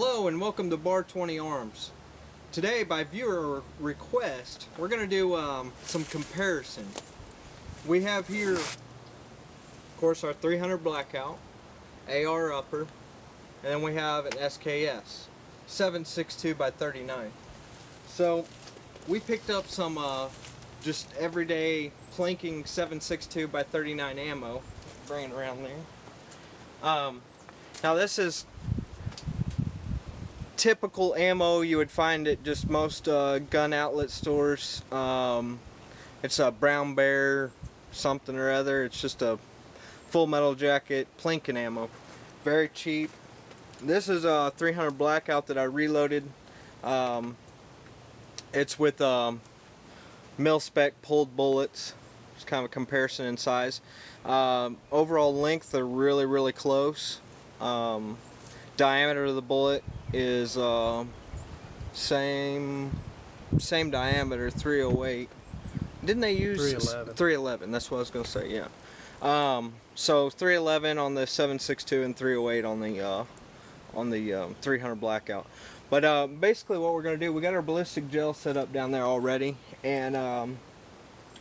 Hello and welcome to Bar 20 Arms. Today, by viewer request, we're going to do some comparison. We have here, of course, our 300 Blackout, AR upper, and then we have an SKS, 7.62 by 39. So, we picked up some just everyday planking 7.62 by 39 ammo. Bring it around there. Now this is typical ammo you would find at just most gun outlet stores. It's a Brown Bear something or other. It's just a full metal jacket plinking ammo. Very cheap. This is a 300 Blackout that I reloaded. It's with mil-spec pulled bullets. It's kind of a comparison in size. Overall length are really close. Diameter of the bullet is same diameter, 308. Didn't they use 311? 311. That's what I was gonna say. Yeah. So 311 on the 7.62 and 308 on the 300 Blackout. But basically, what we're gonna do, we got our ballistic gel set up down there already, and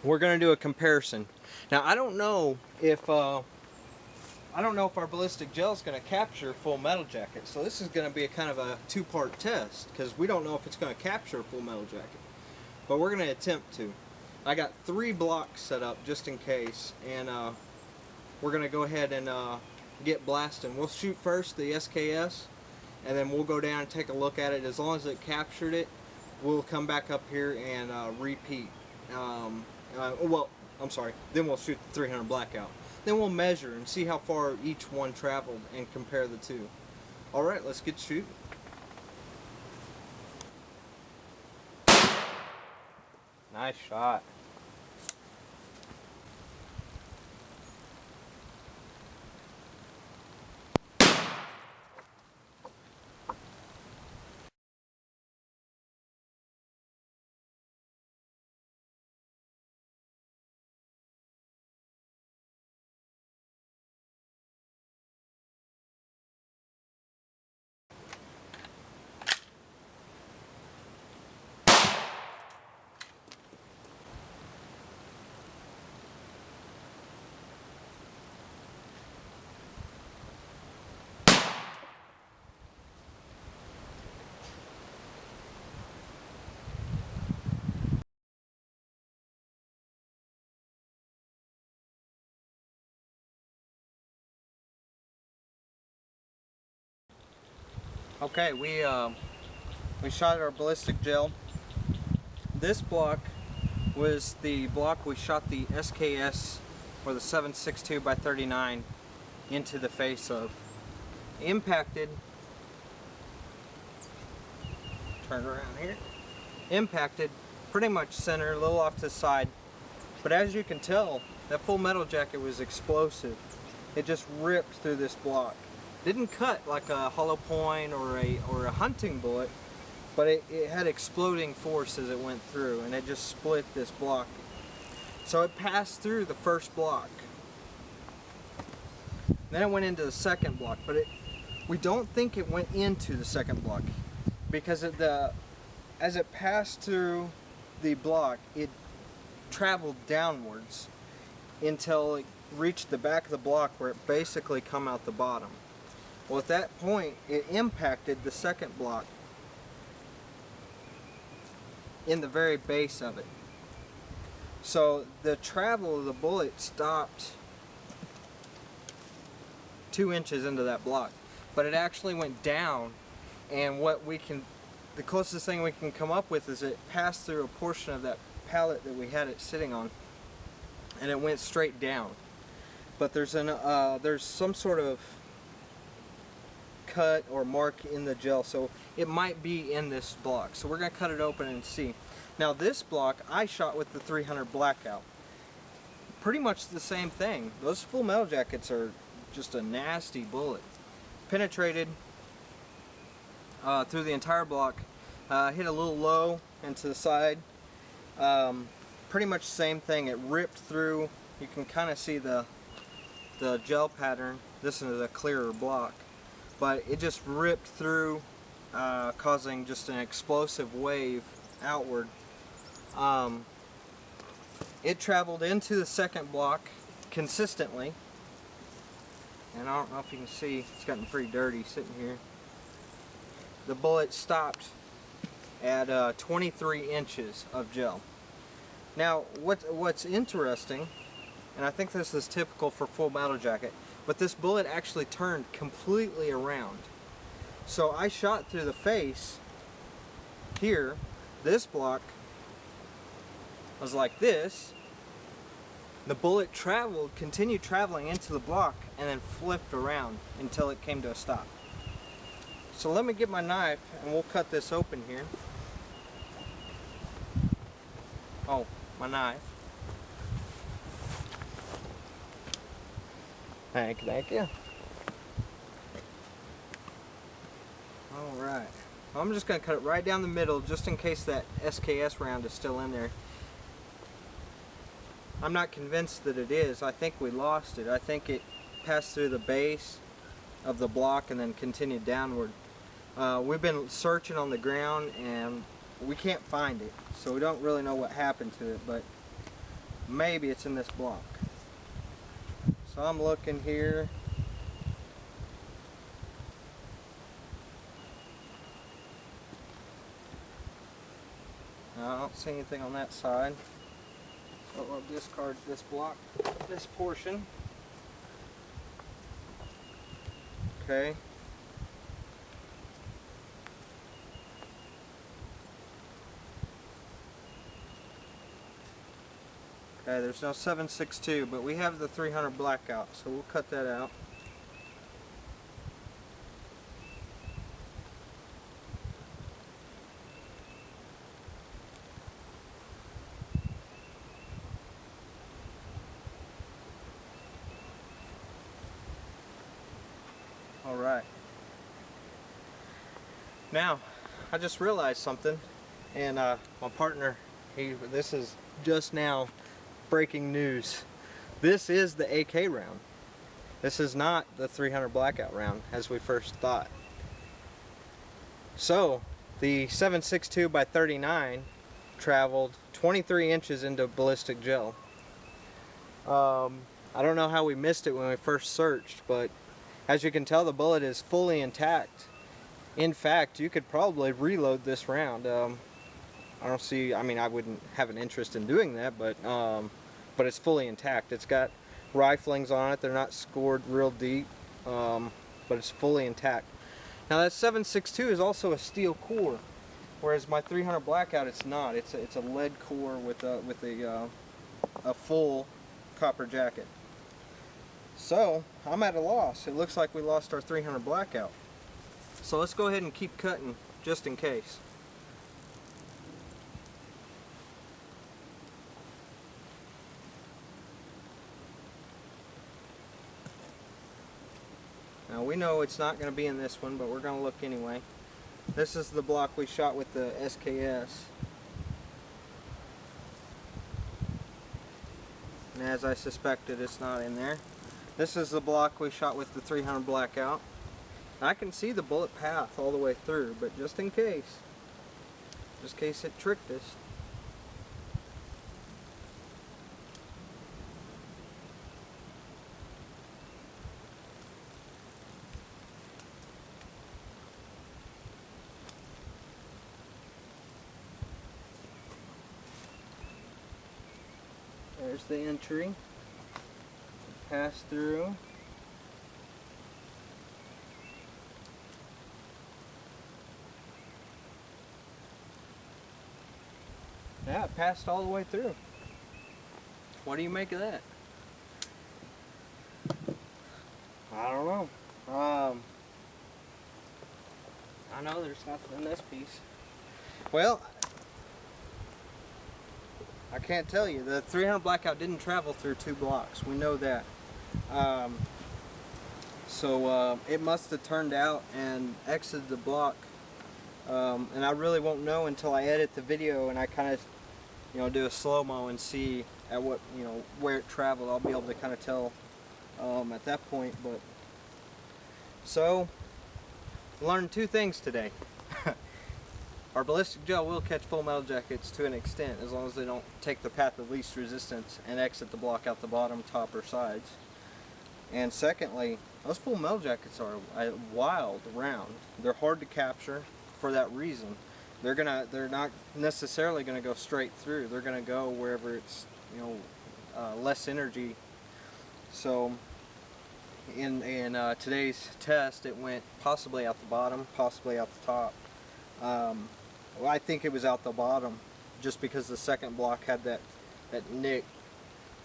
we're gonna do a comparison. Now I don't know if our ballistic gel is going to capture full metal jacket. So this is going to be a kind of a two-part test because we don't know if it's going to capture a full metal jacket. But we're going to attempt to. I got 3 blocks set up just in case, and we're going to go ahead and get blasting. We'll shoot first the SKS, and then we'll go down and take a look at it. As long as it captured it, we'll come back up here and repeat. Well, I'm sorry. Then we'll shoot the 300 Blackout. Then we'll measure and see how far each one traveled and compare the two. Alright, let's get shooting. Nice shot. Okay, we shot our ballistic gel. This block was the block we shot the SKS or the 7.62 by 39 into the face of. Impacted, turn around here, impacted pretty much center, a little off to the side, but as you can tell, that full metal jacket was explosive. It just ripped through this block. Didn't cut like a hollow point or a hunting bullet, but it had exploding force as it went through, and it just split this block. So it passed through the first block. Then it went into the second block, but we don't think it went into the second block because as it passed through the block, it traveled downwards until it reached the back of the block where it basically come out the bottom. Well, at that point, it impacted the second block in the very base of it. So the travel of the bullet stopped 2 inches into that block, but it actually went down, and the closest thing we can come up with is it passed through a portion of that pallet that we had it sitting on, and it went straight down. But there's some sort of cut or mark in the gel, so it might be in this block. So we're going to cut it open and see. Now this block I shot with the 300 Blackout. Pretty much the same thing. Those full metal jackets are just a nasty bullet. Penetrated through the entire block. Hit a little low and to the side. Pretty much the same thing. It ripped through. You can kind of see the gel pattern. This is a clearer block. But it just ripped through causing just an explosive wave outward. It traveled into the second block consistently, and I don't know if you can see, it's gotten pretty dirty sitting here. The bullet stopped at 23 inches of gel. Now, what's interesting, and I think this is typical for Full Metal Jacket, but this bullet actually turned completely around. So I shot through the face here. This block was like this. The bullet continued traveling into the block, and then flipped around until it came to a stop. So let me get my knife and we'll cut this open here. Oh, my knife. Thank you. Alright. I'm just going to cut it right down the middle just in case that SKS round is still in there. I'm not convinced that it is. I think we lost it. I think it passed through the base of the block and then continued downward. We've been searching on the ground and we can't find it, so we don't really know what happened to it, but maybe it's in this block. So I'm looking here. I don't see anything on that side. So I'll discard this block, this portion. Okay. Okay, there's no 7.62, but we have the 300 blackout, so we'll cut that out. Alright. Now, I just realized something, and my partner, this is just now breaking news. This is the AK round. This is not the 300 blackout round as we first thought. So the 7.62 by 39 traveled 23 inches into ballistic gel. I don't know how we missed it when we first searched, but as you can tell, the bullet is fully intact. In fact, you could probably reload this round. I don't see, I mean, I wouldn't have an interest in doing that, but it's fully intact. It's got riflings on it. They're not scored real deep, but it's fully intact. Now that 7.62 is also a steel core, whereas my 300 blackout, it's not. It's a lead core with a full copper jacket. So I'm at a loss. It looks like we lost our 300 blackout. So let's go ahead and keep cutting just in case. Now we know it's not going to be in this one, but we're going to look anyway. This is the block we shot with the SKS. And as I suspected, it's not in there. This is the block we shot with the 300 blackout. I can see the bullet path all the way through, but just in case it tricked us. There's the entry. Pass through. Yeah, it passed all the way through. What do you make of that? I don't know. I know there's nothing in this piece. Well, I can't tell you. The 300 blackout didn't travel through 2 blocks. We know that. So it must have turned out and exited the block. And I really won't know until I edit the video and I kind of, do a slow-mo and see at what, where it traveled. I'll be able to kind of tell at that point. But so, learned 2 things today. Our ballistic gel will catch full metal jackets to an extent, as long as they don't take the path of least resistance and exit the block out the bottom, top, or sides. And secondly, those full metal jackets are a wild round. They're hard to capture for that reason. They're not necessarily gonna go straight through. They're gonna go wherever it's, you know, less energy. So in today's test, it went possibly out the bottom, possibly out the top. Well, I think it was out the bottom, just because the second block had that nick.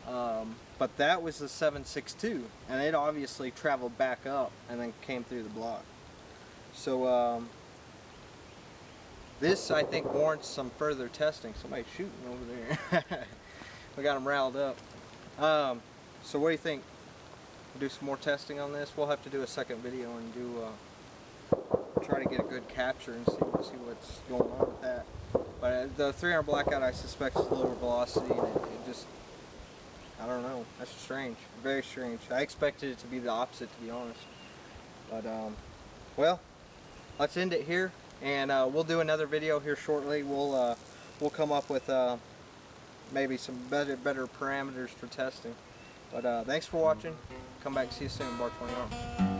But that was the 7.62, and it obviously traveled back up and then came through the block. So this, I think, warrants some further testing. Somebody's shooting over there. We got them riled up. So what do you think? Do some more testing on this? We'll have to do a second video and try to get a good capture and see what's going on with that. But the 300 blackout, I suspect, is lower velocity, and it just, I don't know. That's strange. Very strange. I expected it to be the opposite, to be honest. But well, let's end it here, and we'll do another video here shortly. We'll come up with maybe some better parameters for testing. But thanks for watching. Come back and see you soon, Bar 21.